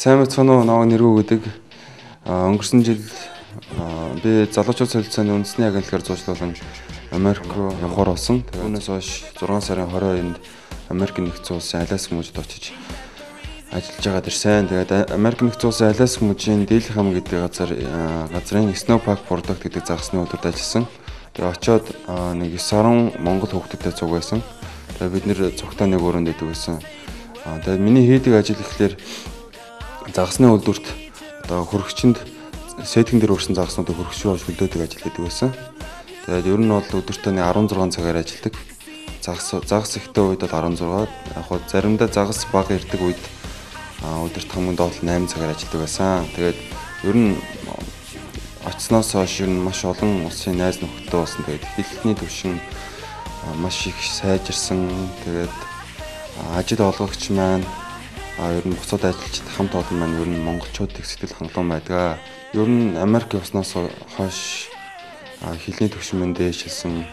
Сайн мэцхан уу ногоо нэргүй гэдэг. Өнгөрсөн жил би залуучууд солилцооны үндэсний агентлагаар зуучлуулан Америк руу явахаар болсон. Түүнээс хойш 6 сарын 22-нд Америк нэгдсэн улсын Аляск мужид очиж ажиллаж байгаад ирсэн. Тэгээд Америк нэгдсэн улсын Аляск мужийн Дийлхэм гэдэг газрын Snowpack Product гэдэг загасны өдөрт ажилласан. Тэгээд очиод нэг 9 сарын Монгол хүүхдүүдэд цуг байсан. Тэгээд бид нэр цогтой нэг өрөөнд идэв гэсэн. Тэгээд миний хийдэг ажил ихлээр загасны үйлдвэрт одоо хөргөчөнд сэтгэн дээр өрсөн загаснуудыг хөргөчөөр хөлдөөдөг ажил хийдэг байсан. Тэгээд ер нь бол өдөртөө 16 цагаар ажилладаг. Загас ихтэй үед бол 16. Яг хоо заримдаа загас бага ирдэг үед өдөрт хамгийн доод 8 цагаар ажилладаг байсан. Тэгээд ер нь очсноос хойш ер нь маш олон улсын найз нөхдөд болсон. Тэгээд хэлтний түвшин маш их сайжирсан. Тэгээд ажил олгогч маань ер нь бусад ажилчид хамт олон маань ер нь монголчуудыг сэтгэл хангалуун байдаг. Ер нь Америк явсноос хойш хэлний түвшин дээшилсэн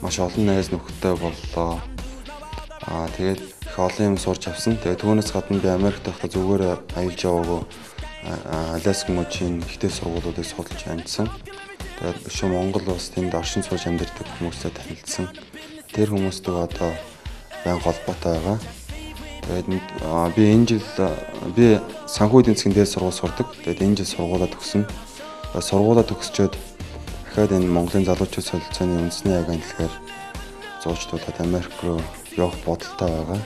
маш олон найз нөхдөд боллоо. Тэгээд их олон юм сурч авсан. Тэгээд түүнээс гадна би Америкт байхдаа зүгээр аялж яваагүй Аляск мужийн ихтэй сургуулиудыг судалж амьдсан. Тэгээд биш Монгол улс тэнд оршин сууж амьдардаг хүмүүстэй танилцсан. Тэр хүмүүстэй одоо байнга холбоотой байгаа. Тэгээд би энэ жил би санхүү эдийн засгийн дээд сургууль сурдаг. Тэгээд энэ жил сургуулаа төгсөн. Сургуулаа төгсчөөд дахиад энэ Монголын залуучууд солилцооны үндэсний агентлагаар зуучлуулаад Америк руу явах бодолтой байгаа.